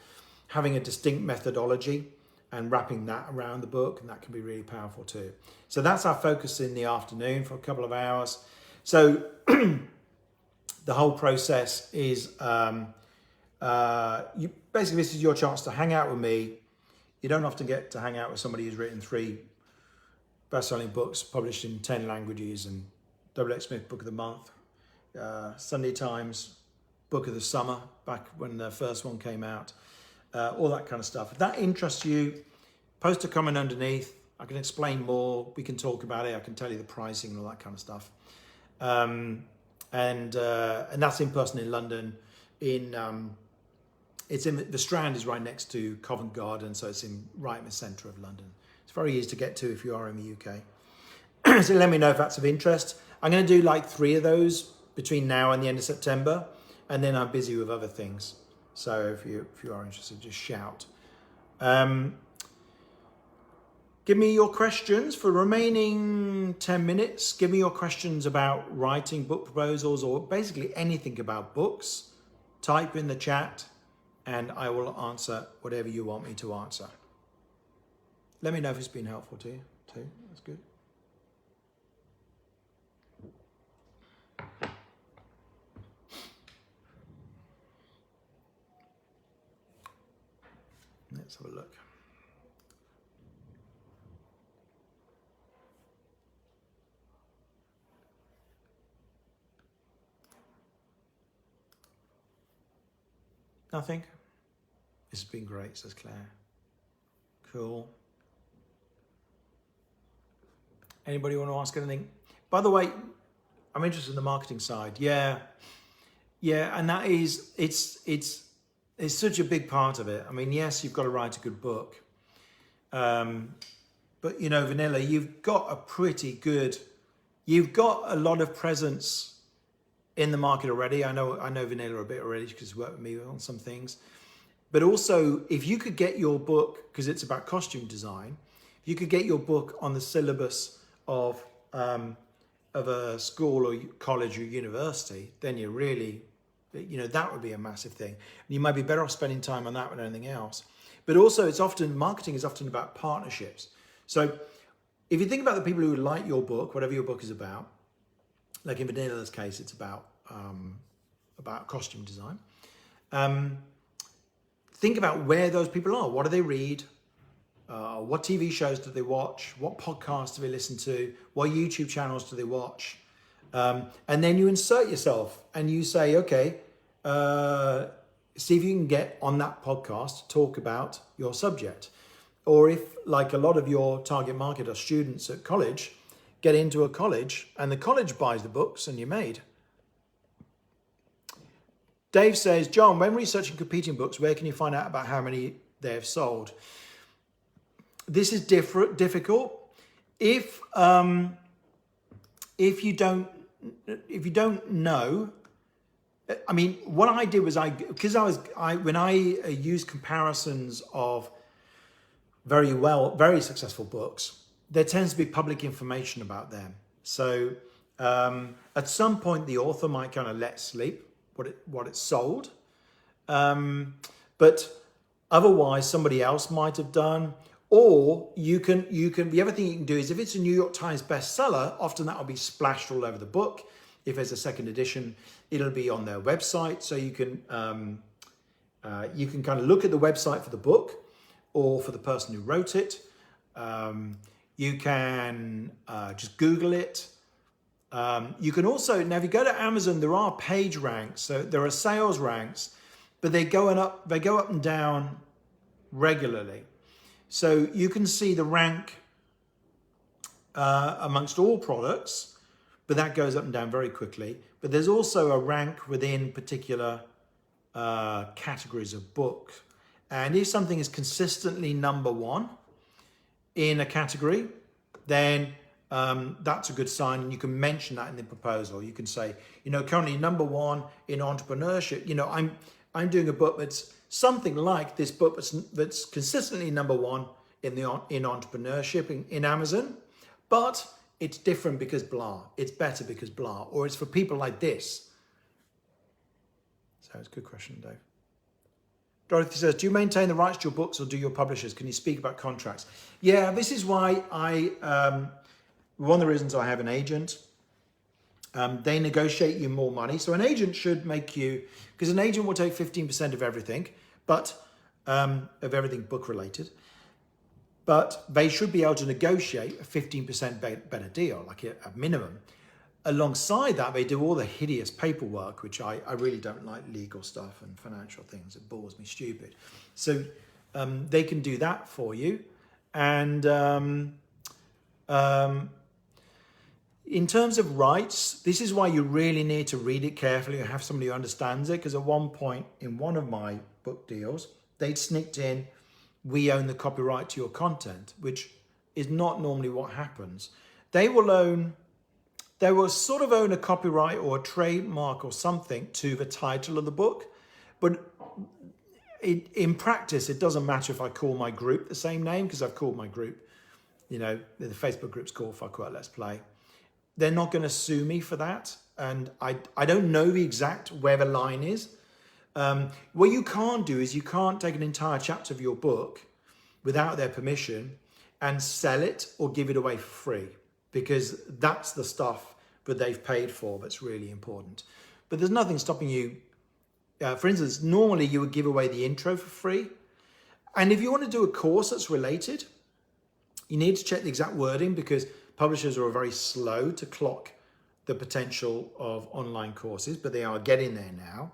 having a distinct methodology and wrapping that around the book, and that can be really powerful too. So that's our focus in the afternoon for a couple of hours. So the whole process is, basically this is your chance to hang out with me. You don't often get to hang out with somebody who's written 3 best-selling books published in 10 languages and W.H. Smith Book of the Month, Sunday Times Book of the Summer, back when the first one came out, all that kind of stuff. If that interests you, post a comment underneath. I can explain more. We can talk about it. I can tell you the pricing and all that kind of stuff. and that's in person in London. It's in the Strand is right next to Covent Garden, so it's right in the centre of London. It's very easy to get to if you are in the UK. So let me know if that's of interest. I'm going to do like 3 of those between now and the end of September, and then I'm busy with other things. So if you are interested, just shout. Give me your questions for the remaining 10 minutes. Give me your questions about writing book proposals or basically anything about books. Type in the chat and I will answer whatever you want me to answer. Let me know if it's been helpful to you too. That's good. Let's have a look. Nothing. This has been great, says Claire. Cool. Anybody want to ask anything? By the way, I'm interested in the marketing side. Yeah, and that is it's such a big part of it. I mean, yes, you've got to write a good book, but you know, Vanilla, you've got a lot of presence in the market already. I know Vanilla a bit already because she's worked with me on some things. But also, if you could get your book, because it's about costume design, if you could get your book on the syllabus of a school or college or university, then you're really, you know, that would be a massive thing. You might be better off spending time on that than anything else. But also, marketing is often about partnerships. So if you think about the people who like your book, whatever your book is about, like in Vanilla's case, it's about costume design. Think about where those people are. What do they read? What TV shows do they watch? What podcasts do they listen to? What YouTube channels do they watch? And then you insert yourself and you say, okay, see if you can get on that podcast to talk about your subject. Or if, like a lot of your target market are students at college, get into a college and the college buys the books and you're made. Dave says, John, when researching competing books, where can you find out about how many they have sold? This is difficult. If you don't know, I mean, what I did was when I used comparisons of very successful books, there tends to be public information about them. So at some point, the author might kind of let sleep what it sold, but otherwise somebody else might have done. Or you can the other thing you can do is if it's a New York Times bestseller, often that will be splashed all over the book. If there's a second edition, it'll be on their website, so you can kind of look at the website for the book or for the person who wrote it. You can just Google it. You can also, now if you go to Amazon, there are page ranks, so there are sales ranks, but they go up and down regularly. So you can see the rank amongst all products, but that goes up and down very quickly. But there's also a rank within particular categories of book. And if something is consistently number one in a category, then that's a good sign. And you can mention that in the proposal. You can say, you know, currently number one in entrepreneurship. You know, I'm doing a book that's something like this book that's consistently number one in entrepreneurship in Amazon, but it's different because blah. It's better because blah, or it's for people like this. So it's a good question, Dave. Dorothy says, do you maintain the rights to your books or do your publishers? Can you speak about contracts? Yeah, this is why one of the reasons I have an agent. They negotiate you more money. So an agent should make you, because an agent will take 15% of everything, but of everything book related, but they should be able to negotiate a 15% better deal, like a minimum. Alongside that, they do all the hideous paperwork, which I really don't like, legal stuff and financial things. It bores me stupid. So they can do that for you. And In terms of rights, this is why you really need to read it carefully and have somebody who understands it. Because at one point in one of my book deals, they'd sneaked in, we own the copyright to your content, which is not normally what happens. They will sort of own a copyright or a trademark or something to the title of the book. But in practice, it doesn't matter if I call my group the same name, because I've called my group, the Facebook group's called Fuck Well Let's Play. They're not going to sue me for that. And I don't know the exact where the line is. What you can't do is you can't take an entire chapter of your book without their permission and sell it or give it away for free, because that's the stuff that they've paid for that's really important. But there's nothing stopping you. For instance, normally you would give away the intro for free. And if you want to do a course that's related, you need to check the exact wording, because publishers are very slow to clock the potential of online courses, but they are getting there now.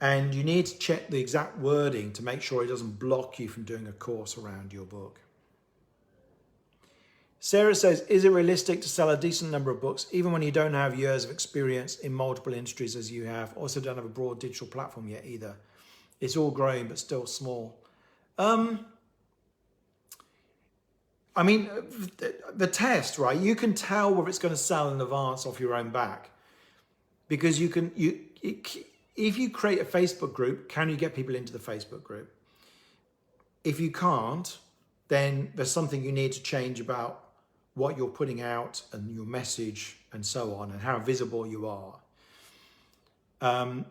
And you need to check the exact wording to make sure it doesn't block you from doing a course around your book. Sarah says, is it realistic to sell a decent number of books even when you don't have years of experience in multiple industries as you have? Also don't have a broad digital platform yet either. It's all growing but still small. I mean, the test, right? You can tell whether it's going to sell in advance off your own back, because if you create a Facebook group, can you get people into the Facebook group? If you can't, then there's something you need to change about what you're putting out and your message and so on, and how visible you are.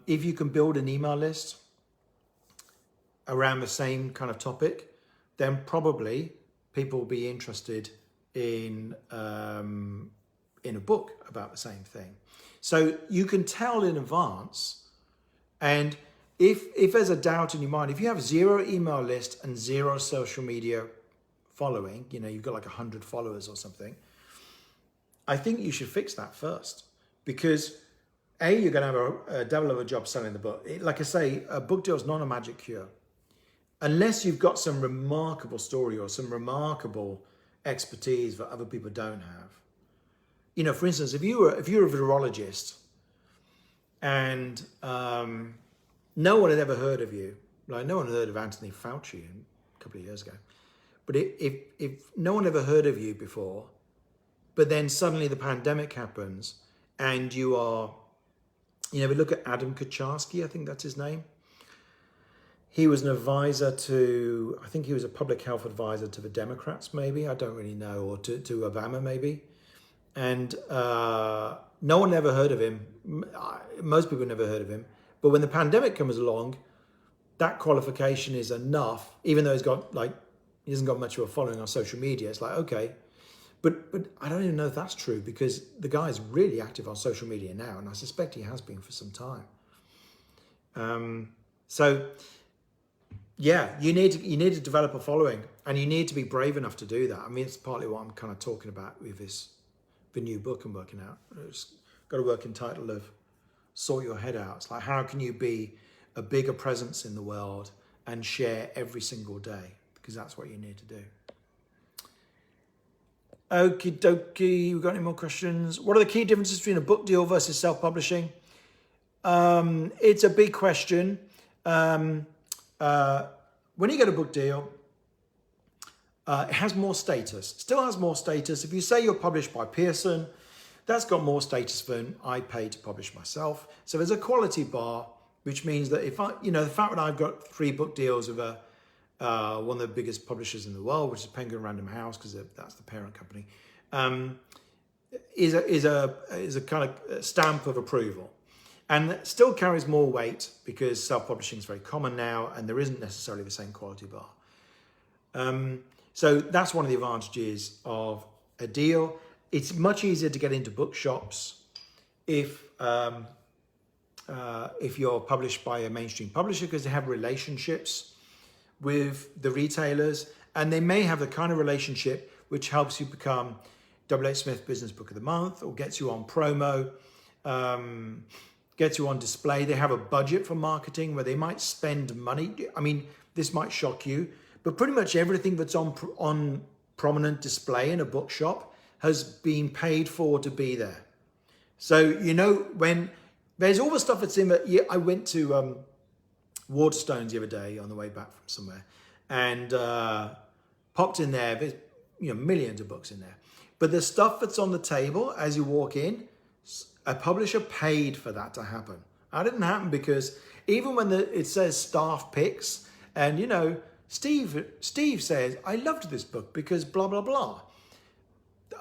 If you can build an email list around the same kind of topic, then probably people will be interested in a book about the same thing. So you can tell in advance. And if there's a doubt in your mind, if you have 0 email list and 0 social media following, you've got like 100 followers or something, I think you should fix that first. Because you're going to have a devil of a job selling the book. Like I say, a book deal is not a magic cure. Unless you've got some remarkable story or some remarkable expertise that other people don't have. For instance, if you're a virologist and no one had ever heard of you, like no one had heard of Anthony Fauci a couple of years ago, but if no one ever heard of you before, but then suddenly the pandemic happens and you are, we look at Adam Kucharski, I think that's his name. He was an advisor I think he was a public health advisor to the Democrats, maybe, I don't really know, or to Obama, maybe. And no one ever heard of him. Most people never heard of him. But when the pandemic comes along, that qualification is enough, even though he hasn't got much of a following on social media. It's like, okay. But I don't even know if that's true, because the guy is really active on social media now, and I suspect he has been for some time. Yeah, you need to develop a following, and you need to be brave enough to do that. I mean, it's partly what I'm kind of talking about with the new book I'm working out. It's got a working title of Sort Your Head Out. It's like, how can you be a bigger presence in the world and share every single day? Because that's what you need to do. Okie dokie, we got any more questions? What are the key differences between a book deal versus self-publishing? It's a big question. When you get a book deal, it has more status. Still has more status. If you say you're published by Pearson, that's got more status than I pay to publish myself. So there's a quality bar, which means that if the fact that I've got 3 book deals with one of the biggest publishers in the world, which is Penguin Random House, because that's the parent company, is a kind of stamp of approval. And it still carries more weight because self-publishing is very common now, and there isn't necessarily the same quality bar. So that's one of the advantages of a deal. It's much easier to get into bookshops if you're published by a mainstream publisher, because they have relationships with the retailers, and they may have the kind of relationship which helps you become W.H. Smith Business Book of the Month, or gets you on promo, gets you on display. They have a budget for marketing where they might spend money. I mean, this might shock you, but pretty much everything that's on prominent display in a bookshop, has been paid for to be there. So, you know, when there's all the stuff that's in it. I went to Waterstones the other day on the way back from somewhere, and popped in there. There's, you know, millions of books in there. But the stuff that's on the table as you walk in, a publisher paid for that to happen. That didn't happen because even when it says staff picks, and, you know, Steve says, I loved this book because blah, blah, blah.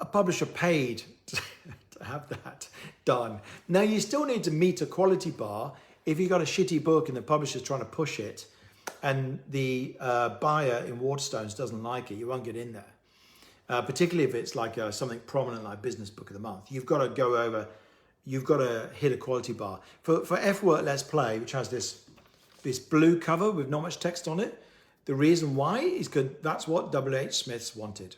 A publisher paid to have that done. Now, you still need to meet a quality bar. If you've got a shitty book and the publisher's trying to push it and the buyer in Waterstones doesn't like it, you won't get in there. Particularly if it's like something prominent like Business Book of the Month. You've got to go over, you've got to hit a quality bar. For F-Work Let's Play, which has this blue cover with not much text on it, the reason why is because that's what W.H. Smiths wanted.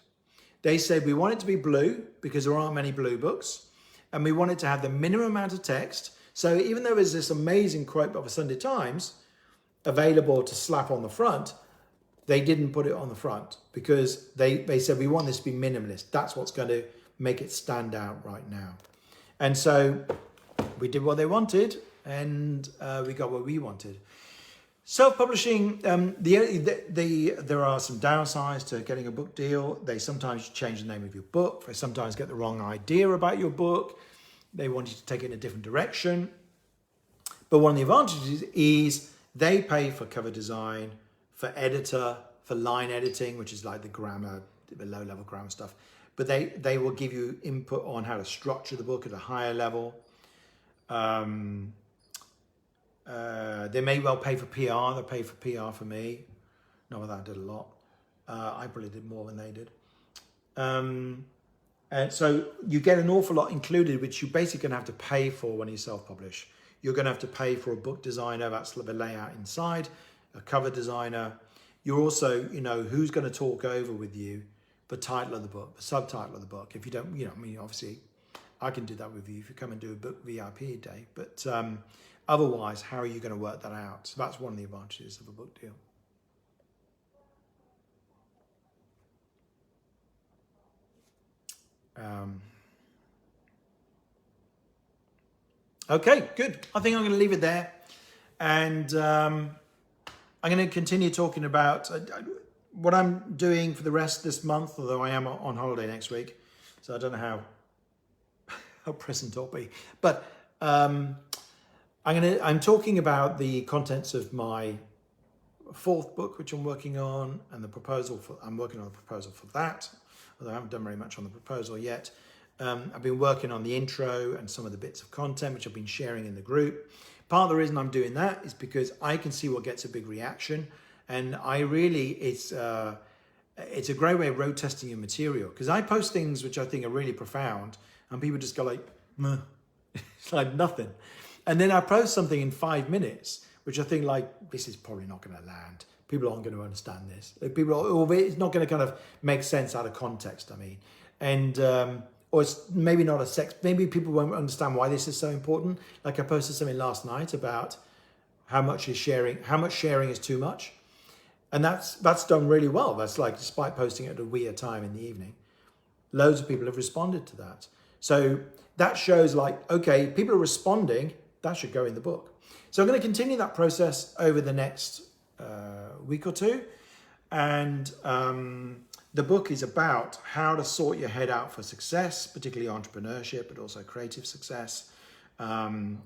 They said we want it to be blue because there aren't many blue books, and we want it to have the minimum amount of text. So even though there's this amazing quote of the Sunday Times available to slap on the front, they didn't put it on the front because they said we want this to be minimalist. That's what's going to make it stand out right now. And so we did what they wanted, and we got what we wanted. Self-publishing, there are some downsides to getting a book deal. They sometimes change the name of your book. They sometimes get the wrong idea about your book. They want you to take it in a different direction. But one of the advantages is they pay for cover design, for editor, for line editing, which is like the grammar, the low-level grammar stuff. But they will give you input on how to structure the book at a higher level. They may well pay for PR. They pay for PR for me. Not that I did a lot. I probably did more than they did. And so you get an awful lot included, which you're basically going to have to pay for when you self-publish. You're going to have to pay for a book designer. That's the layout inside. A cover designer. You're also, you know, who's going to talk over with you the title of the book, the subtitle of the book. If you don't, you know, I mean, obviously, I can do that with you if you come and do a book VIP day. But otherwise, how are you going to work that out? So that's one of the advantages of a book deal. Okay, good. I think I'm going to leave it there. And I'm going to continue talking about what I'm doing for the rest of this month, although I am on holiday next week. So I don't know how present I'll be. But I'm talking about the contents of my fourth book, which I'm working on, and I'm working on a proposal for that, although I haven't done very much on the proposal yet. I've been working on the intro and some of the bits of content, which I've been sharing in the group. Part of the reason I'm doing that is because I can see what gets a big reaction. And it's a great way of road testing your material. Because I post things which I think are really profound, and people just go like, meh. It's like nothing. And then I post something in 5 minutes, which I think like, this is probably not going to land. People aren't going to understand this. It's not going to kind of make sense out of context, I mean. And, or it's maybe not maybe people won't understand why this is so important. Like I posted something last night about how much sharing is too much. And that's done really well. That's like, despite posting it at a weird time in the evening, loads of people have responded to that. So that shows like, okay, people are responding, that should go in the book. So I'm going to continue that process over the next week or two. And the book is about how to sort your head out for success, particularly entrepreneurship, but also creative success. The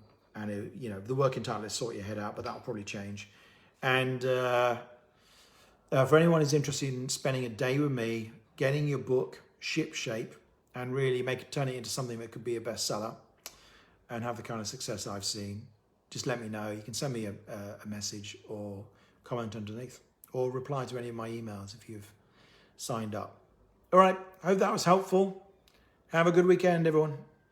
working title is Sort Your Head Out, but that'll probably change. And for anyone who's interested in spending a day with me, getting your book ship shape and really turn it into something that could be a bestseller and have the kind of success I've seen, just let me know. You can send me a message or comment underneath or reply to any of my emails if you've signed up. All right, I hope that was helpful. Have a good weekend, everyone.